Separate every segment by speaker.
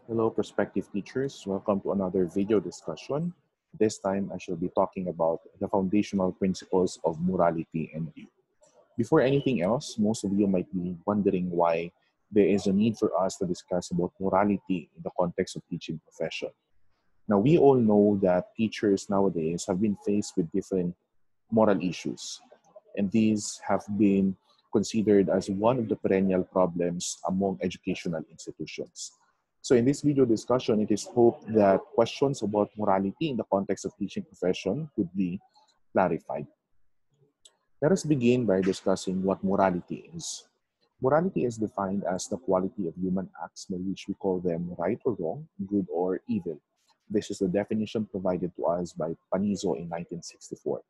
Speaker 1: Hello, prospective teachers. Welcome to another video discussion. This time, I shall be talking about the foundational principles of morality and view. Before anything else, most of you might be wondering why there is a need for us to discuss about morality in the context of teaching profession. Now, we all know that teachers nowadays have been faced with different moral issues, and these have been considered as one of the perennial problems among educational institutions. So in this video discussion, it is hoped that questions about morality in the context of teaching profession could be clarified. Let us begin by discussing what morality is. Morality is defined as the quality of human acts by which we call them right or wrong, good or evil. This is the definition provided to us by Panizo in 1964.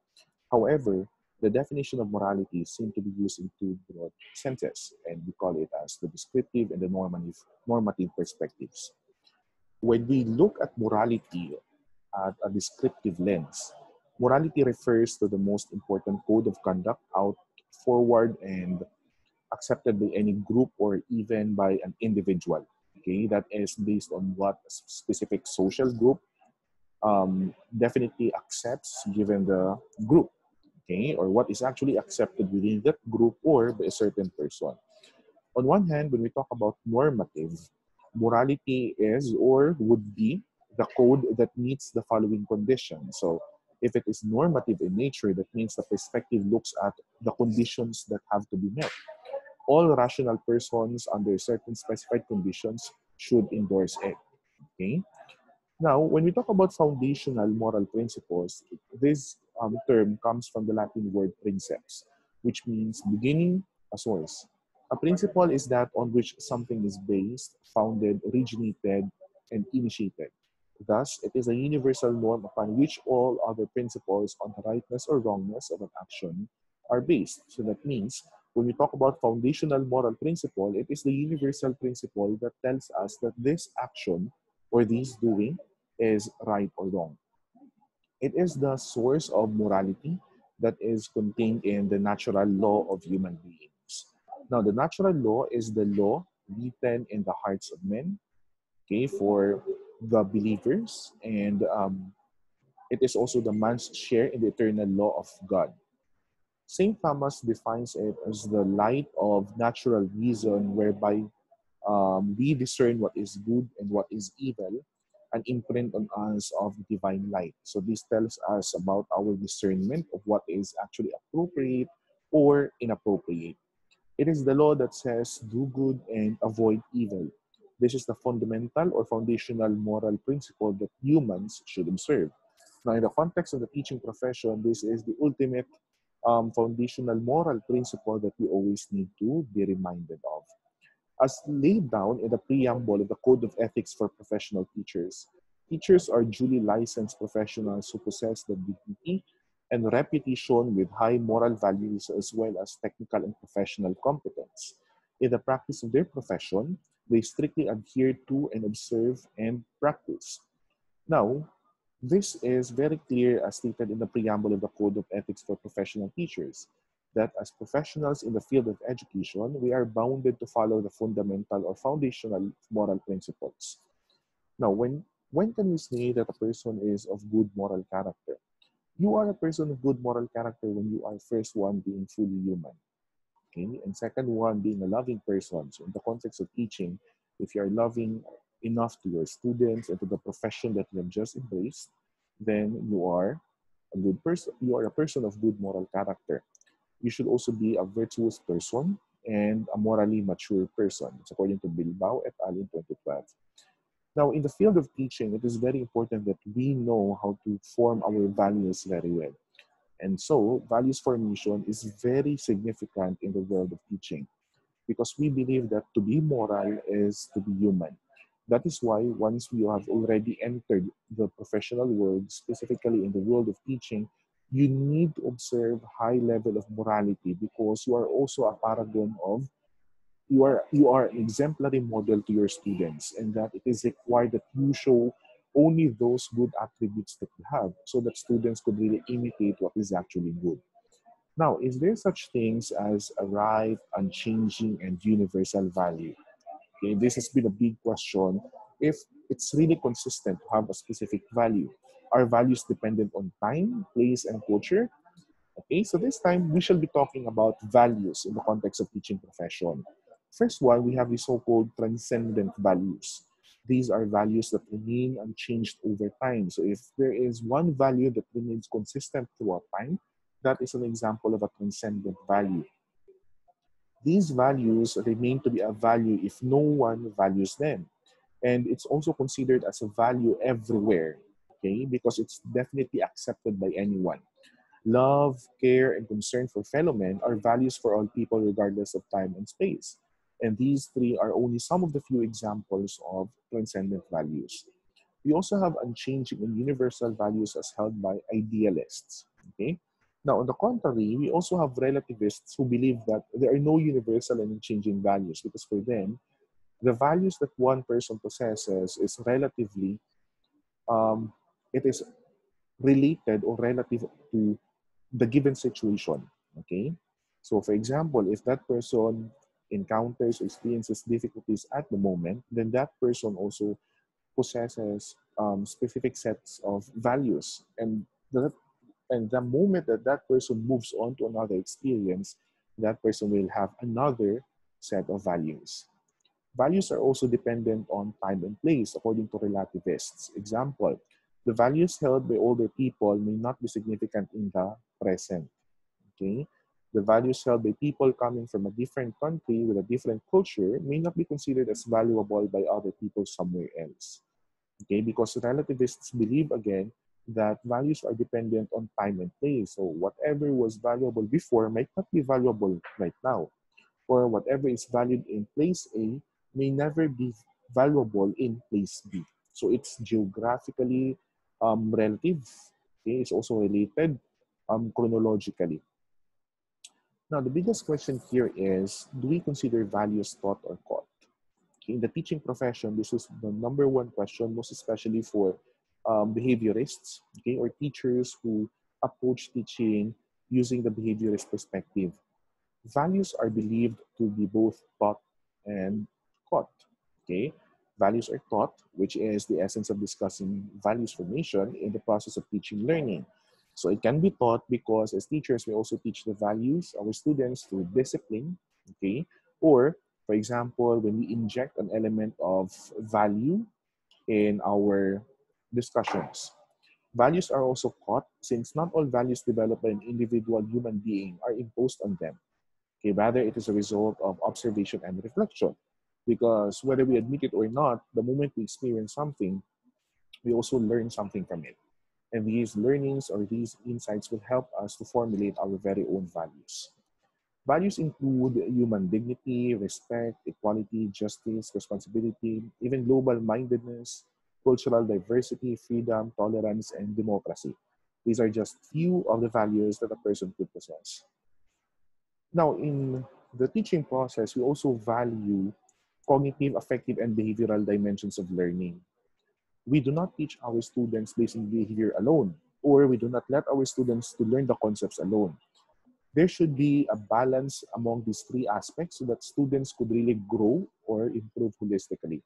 Speaker 1: However, the definition of morality seems to be used in two broad senses, and we call it as the descriptive and the normative perspectives. When we look at morality at a descriptive lens, morality refers to the most important code of conduct out forward and accepted by any group or even by an individual. Okay, that is based on what a specific social group definitely accepts given the group, okay, or what is actually accepted within that group or by a certain person. On one hand, when we talk about normative, morality is or would be the code that meets the following conditions. So if it is normative in nature, that means the perspective looks at the conditions that have to be met. All rational persons under certain specified conditions should endorse it. Okay. Now, when we talk about foundational moral principles, this term comes from the Latin word princeps, which means beginning, a source. A principle is that on which something is based, founded, originated, and initiated. Thus, it is a universal norm upon which all other principles on the rightness or wrongness of an action are based. So that means when we talk about foundational moral principle, it is the universal principle that tells us that this action or this doing is right or wrong. It is the source of morality that is contained in the natural law of human beings. Now, the natural law is the law written in the hearts of men, okay, for the believers, and it is also the man's share in the eternal law of God. St. Thomas defines it as the light of natural reason whereby we discern what is good and what is evil, an imprint on us of divine light. So this tells us about our discernment of what is actually appropriate or inappropriate. It is the law that says do good and avoid evil. This is the fundamental or foundational moral principle that humans should observe. Now, in the context of the teaching profession, this is the ultimate foundational moral principle that we always need to be reminded of. As laid down in the preamble of the Code of Ethics for Professional Teachers, teachers are duly licensed professionals who possess the dignity and reputation with high moral values as well as technical and professional competence. In the practice of their profession, they strictly adhere to and observe and practice. Now, this is very clear as stated in the preamble of the Code of Ethics for Professional Teachers, that as professionals in the field of education, we are bounded to follow the fundamental or foundational moral principles. Now, when can we say that a person is of good moral character? You are a person of good moral character when you are first one being fully human, okay? And second one being a loving person. So in the context of teaching, if you are loving enough to your students and to the profession that you have just embraced, then you are a good person. You are a person of good moral character. You should also be a virtuous person and a morally mature person. It's according to Bilbao et al. In 2012. Now, in the field of teaching, it is very important that we know how to form our values very well. And so, values formation is very significant in the world of teaching because we believe that to be moral is to be human. That is why once we have already entered the professional world, specifically in the world of teaching, you need to observe high level of morality because you are also a paragon of you are an exemplary model to your students, and that it is required that you show only those good attributes that you have so that students could really imitate what is actually good. Now, is there such things as a right, unchanging, and universal value? Okay, this has been a big question if it's really consistent to have a specific value. Are values dependent on time, place, and culture? Okay, so this time we shall be talking about values in the context of teaching profession. First one, we have the so-called transcendent values. These are values that remain unchanged over time. So if there is one value that remains consistent throughout time, that is an example of a transcendent value. These values remain to be a value if no one values them. And it's also considered as a value everywhere, okay, because it's definitely accepted by anyone. Love, care, and concern for fellow men are values for all people regardless of time and space. And these three are only some of the few examples of transcendent values. We also have unchanging and universal values as held by idealists. Okay? Now, on the contrary, we also have relativists who believe that there are no universal and unchanging values because for them, the values that one person possesses is relatively, um, it is related or relative to the given situation. Okay? So, for example, if that person encounters or experiences difficulties at the moment, then that person also possesses specific sets of values. And the moment that that person moves on to another experience, that person will have another set of values. Values are also dependent on time and place, according to relativists. Example, the values held by older people may not be significant in the present. Okay? The values held by people coming from a different country with a different culture may not be considered as valuable by other people somewhere else. Okay? Because relativists believe again that values are dependent on time and place. So whatever was valuable before might not be valuable right now, or whatever is valued in place A may never be valuable in place B. So it's geographically relative. Okay? It's also related chronologically. Now, the biggest question here is, do we consider values taught or caught? Okay, in the teaching profession, this is the number one question, most especially for behaviorists, okay, or teachers who approach teaching using the behaviorist perspective. Values are believed to be both taught and caught. Okay, values are taught, which is the essence of discussing values formation in the process of teaching learning. So it can be taught because as teachers, we also teach the values our students through discipline. Okay, or for example, when we inject an element of value in our discussions. Values are also caught since not all values developed by an individual human being are imposed on them. Okay, rather it is a result of observation and reflection. Because whether we admit it or not, the moment we experience something, we also learn something from it. And these learnings or these insights will help us to formulate our very own values. Values include human dignity, respect, equality, justice, responsibility, even global mindedness, cultural diversity, freedom, tolerance, and democracy. These are just few of the values that a person could possess. Now, in the teaching process, we also value cognitive, affective, and behavioral dimensions of learning. We do not teach our students based on behavior alone, or we do not let our students to learn the concepts alone. There should be a balance among these three aspects so that students could really grow or improve holistically.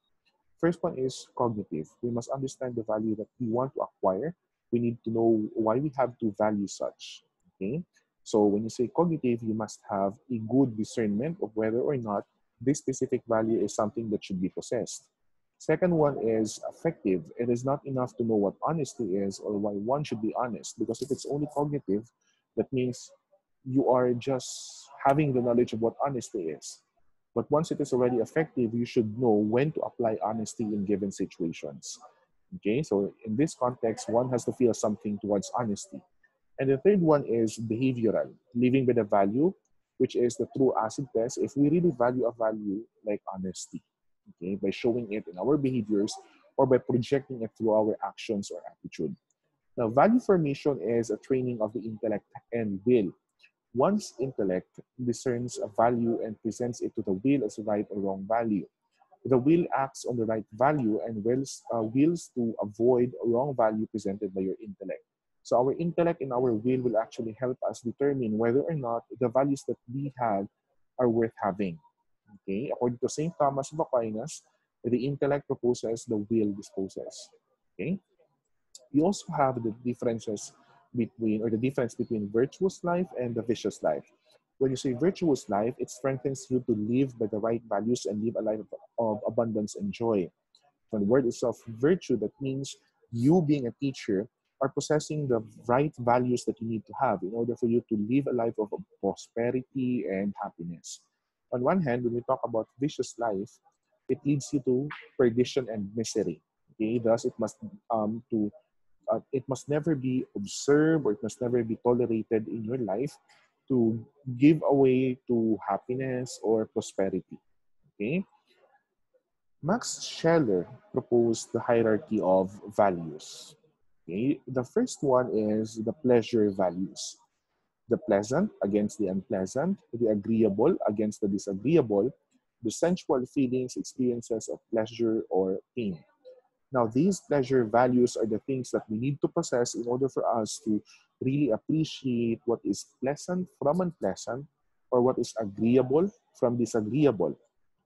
Speaker 1: First one is cognitive. We must understand the value that we want to acquire. We need to know why we have to value such. Okay. So when you say cognitive, you must have a good discernment of whether or not this specific value is something that should be possessed. Second one is affective. It is not enough to know what honesty is or why one should be honest, because if it's only cognitive, that means you are just having the knowledge of what honesty is. But once it is already effective, you should know when to apply honesty in given situations. Okay, so in this context, one has to feel something towards honesty. And the third one is behavioral, living with a value, which is the true acid test. If we really value a value like honesty, okay, by showing it in our behaviors or by projecting it through our actions or attitude. Now, value formation is a training of the intellect and will. One's intellect discerns a value and presents it to the will as a right or wrong value. The will acts on the right value and wills to avoid wrong value presented by your intellect. So our intellect and our will actually help us determine whether or not the values that we have are worth having. Okay, according to Saint Thomas of Aquinas, The intellect proposes, the will disposes. Okay? You also have the differences between, or the difference between virtuous life and the vicious life. When you say virtuous life, it strengthens you to live by the right values and live a life of abundance and joy. From the word itself, virtue, that means you being a teacher are possessing the right values that you need to have in order for you to live a life of prosperity and happiness. On one hand, when we talk about vicious life, it leads you to perdition and misery. Okay, thus it must never be observed, or it must never be tolerated in your life to give away to happiness or prosperity. Okay? Max Scheler proposed the hierarchy of values. Okay? The first one is the pleasure values. The pleasant against the unpleasant, the agreeable against the disagreeable, the sensual feelings, experiences of pleasure or pain. Now, these pleasure values are the things that we need to possess in order for us to really appreciate what is pleasant from unpleasant, or what is agreeable from disagreeable.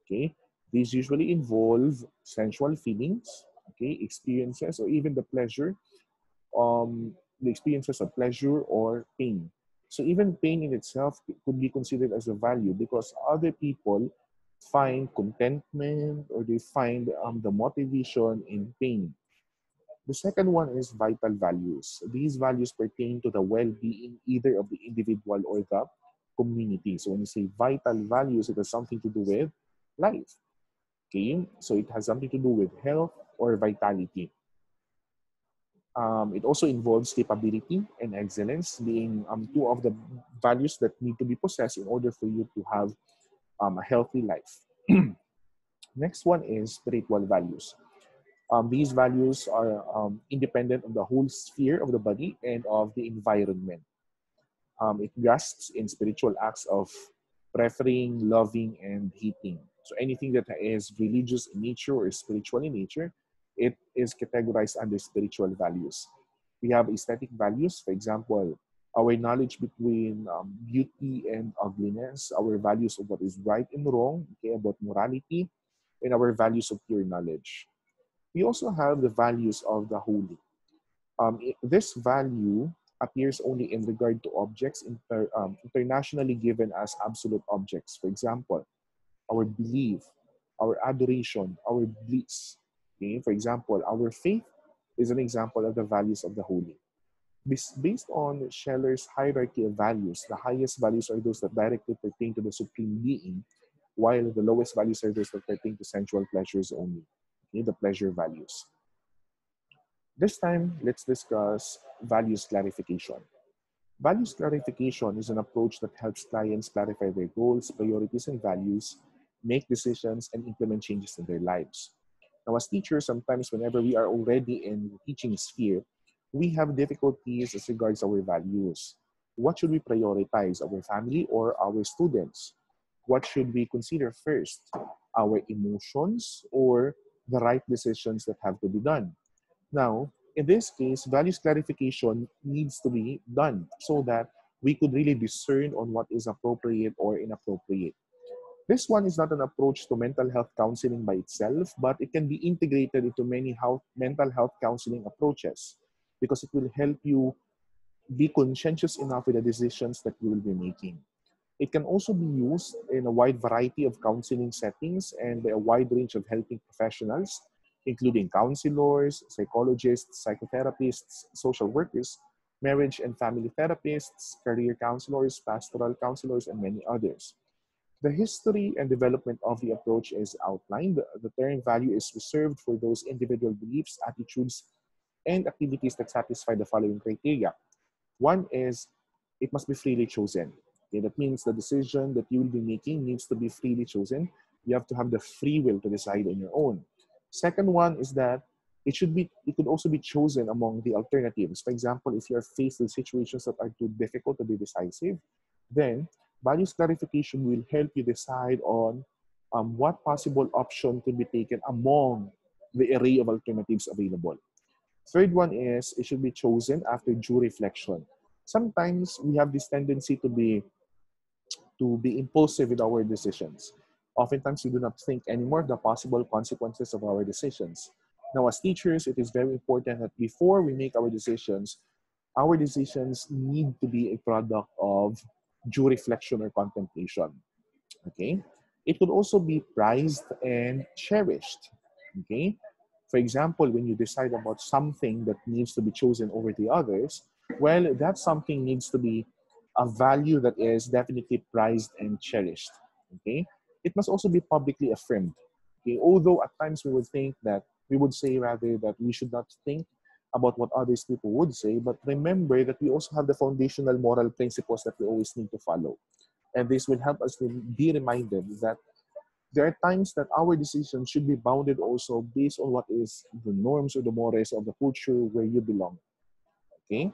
Speaker 1: Okay? These usually involve sensual feelings, okay, experiences, or even the experiences of pleasure or pain. So even pain in itself could be considered as a value, because other people find contentment, or they find the motivation in pain. The second one is vital values. These values pertain to the well-being either of the individual or the community. So when you say vital values, it has something to do with life. Okay, so it has something to do with health or vitality. It also involves capability and excellence, being two of the values that need to be possessed in order for you to have a healthy life. Next one is spiritual values. These values are independent of the whole sphere of the body and of the environment. It grasps in spiritual acts of preferring, loving, and hating. So anything that is religious in nature or spiritual in nature, it is categorized under spiritual values. We have aesthetic values, for example, our knowledge between beauty and ugliness, our values of what is right and wrong, okay, about morality, and our values of pure knowledge. We also have the values of the holy. This value appears only in regard to objects internationally given as absolute objects. For example, our belief, our adoration, our bliss. Okay? For example, our faith is an example of the values of the holy. Based on Scheller's hierarchy of values, the highest values are those that directly pertain to the supreme being, while the lowest values are those that pertain to sensual pleasures only. Okay? The pleasure values. This time, let's discuss values clarification. Values clarification is an approach that helps clients clarify their goals, priorities, and values, make decisions, and implement changes in their lives. Now, as teachers, sometimes whenever we are already in the teaching sphere, we have difficulties as regards our values. What should we prioritize, our family or our students? What should we consider first, our emotions or the right decisions that have to be done? Now, in this case, values clarification needs to be done so that we could really discern on what is appropriate or inappropriate. This one is not an approach to mental health counseling by itself, but it can be integrated into many mental health counseling approaches, because it will help you be conscientious enough with the decisions that you will be making. It can also be used in a wide variety of counseling settings and by a wide range of helping professionals, including counselors, psychologists, psychotherapists, social workers, marriage and family therapists, career counselors, pastoral counselors, and many others. The history and development of the approach is outlined. The term value is reserved for those individual beliefs, attitudes, and activities that satisfy the following criteria. One is it must be freely chosen. Okay, that means the decision that you will be making needs to be freely chosen. You have to have the free will to decide on your own. Second one is that it could also be chosen among the alternatives. For example, if you are faced with situations that are too difficult to be decisive, then values clarification will help you decide on what possible option could be taken among the array of alternatives available. Third one is it should be chosen after due reflection. Sometimes we have this tendency to be impulsive with our decisions. Oftentimes, we do not think anymore of the possible consequences of our decisions. Now, as teachers, it is very important that before we make our decisions need to be a product of due reflection or contemplation. Okay? It could also be prized and cherished. Okay? For example, when you decide about something that needs to be chosen over the others, well, that something needs to be a value that is definitely prized and cherished. Okay? It must also be publicly affirmed. Okay? Although at times we would say rather that we should not think about what others people would say, but remember that we also have the foundational moral principles that we always need to follow. And this will help us to be reminded that there are times that our decisions should be bounded also based on what is the norms or the mores of the culture where you belong. Okay?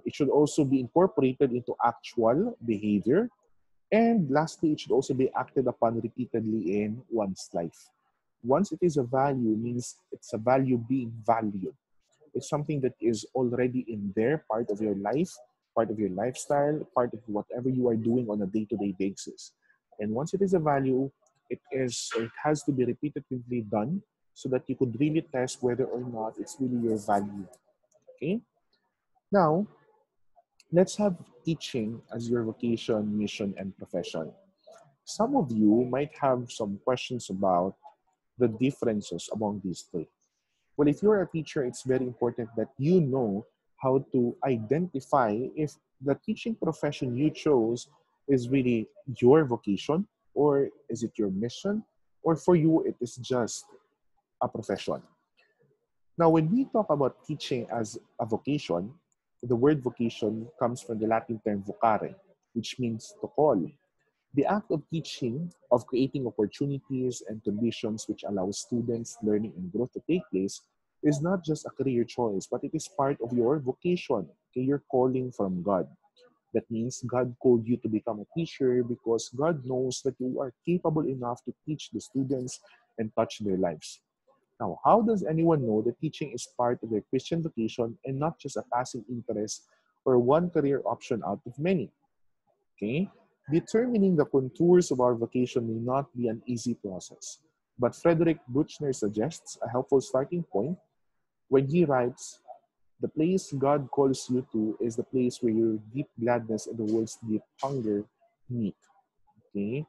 Speaker 1: It should also be incorporated into actual behavior. And lastly, it should also be acted upon repeatedly in one's life. Once it is a value, means it's a value being valued. It's something that is already in there, part of your life, part of your lifestyle, part of whatever you are doing on a day-to-day basis. And once it is a value, it has to be repetitively done so that you could really test whether or not it's really your value. Okay? Now, let's have teaching as your vocation, mission, and profession. Some of you might have some questions about the differences among these three. Well, if you're a teacher, it's very important that you know how to identify if the teaching profession you chose is really your vocation, or is it your mission, or for you, it is just a profession. Now, when we talk about teaching as a vocation, the word vocation comes from the Latin term vocare, which means to call. The act of teaching, of creating opportunities and conditions which allow students' learning and growth to take place, is not just a career choice, but it is part of your vocation, okay, your calling from God. That means God called you to become a teacher because God knows that you are capable enough to teach the students and touch their lives. Now, how does anyone know that teaching is part of their Christian vocation and not just a passing interest or one career option out of many? Okay? Determining the contours of our vocation may not be an easy process, but Frederick Buchner suggests a helpful starting point when he writes, "The place God calls you to is the place where your deep gladness and the world's deep hunger meet." Okay?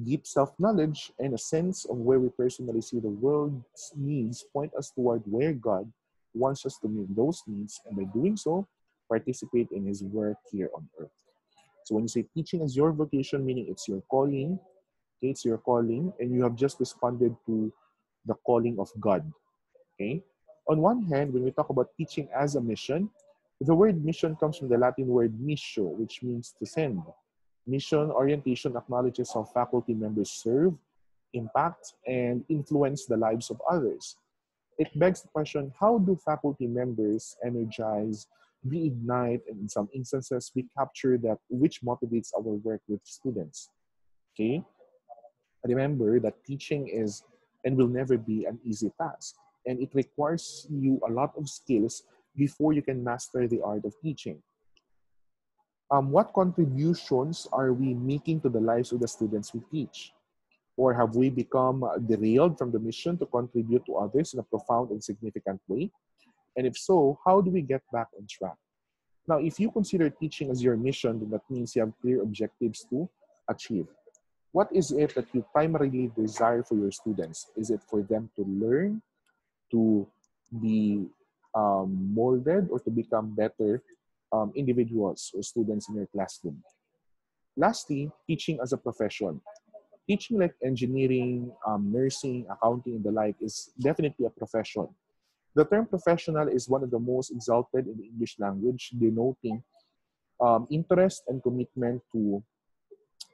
Speaker 1: Deep self-knowledge and a sense of where we personally see the world's needs point us toward where God wants us to meet those needs, and by doing so, participate in His work here on earth. So when you say teaching is your vocation, meaning it's your calling, okay, it's your calling, and you have just responded to the calling of God. Okay. On one hand, when we talk about teaching as a mission, the word mission comes from the Latin word missio, which means to send. Mission orientation acknowledges how faculty members serve, impact, and influence the lives of others. It begs the question, how do faculty members energize, reignite, and in some instances, we capture that which motivates our work with students? Okay? Remember that teaching is and will never be an easy task, and it requires you a lot of skills before you can master the art of teaching. What contributions are we making to the lives of the students we teach? Or have we become derailed from the mission to contribute to others in a profound and significant way? And if so, how do we get back on track? Now, if you consider teaching as your mission, then that means you have clear objectives to achieve. What is it that you primarily desire for your students? Is it for them to learn, to be molded, or to become better individuals or students in your classroom? Lastly, teaching as a profession. Teaching like engineering, nursing, accounting, and the like is definitely a profession. The term professional is one of the most exalted in the English language, denoting interest and commitment to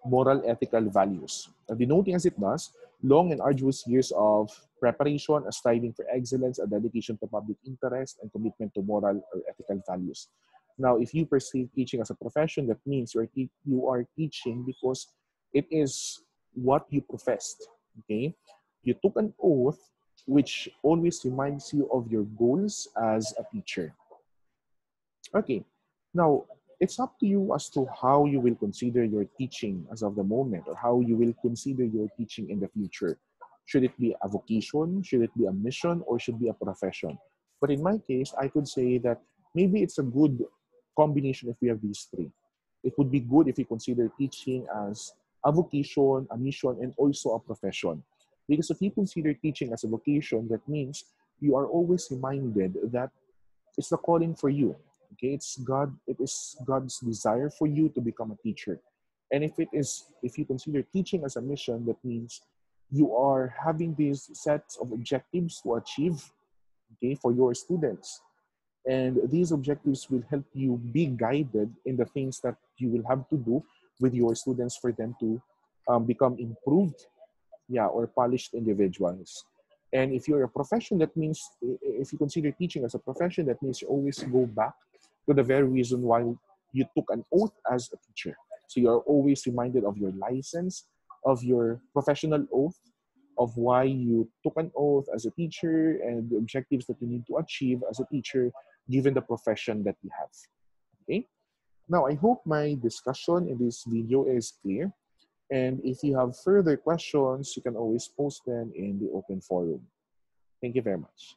Speaker 1: moral ethical values. Denoting as it does, long and arduous years of preparation, a striving for excellence, a dedication to public interest, and commitment to moral or ethical values. Now, if you perceive teaching as a profession, that means you are teaching because it is what you professed. Okay? You took an oath which always reminds you of your goals as a teacher. Okay. Now, It's up to you as to how you will consider your teaching as of the moment, or how you will consider your teaching in the future. Should it be a vocation? Should it be a mission? Or should it be a profession? But in my case, I could say that maybe it's a good combination if we have these three. It would be good if we consider teaching as a vocation, a mission, and also a profession. Because if you consider teaching as a vocation, that means you are always reminded that it's the calling for you. Okay, it is God's desire for you to become a teacher. And if you consider teaching as a mission, that means you are having these sets of objectives to achieve, okay, for your students. And these objectives will help you be guided in the things that you will have to do with your students for them to become improved, yeah, or polished individuals. And if you're a profession, that means if you consider teaching as a profession, that means you always go back to the very reason why you took an oath as a teacher. So you're always reminded of your license, of your professional oath, of why you took an oath as a teacher and the objectives that you need to achieve as a teacher given the profession that you have. Okay? Now, I hope my discussion in this video is clear. And if you have further questions, you can always post them in the open forum. Thank you very much.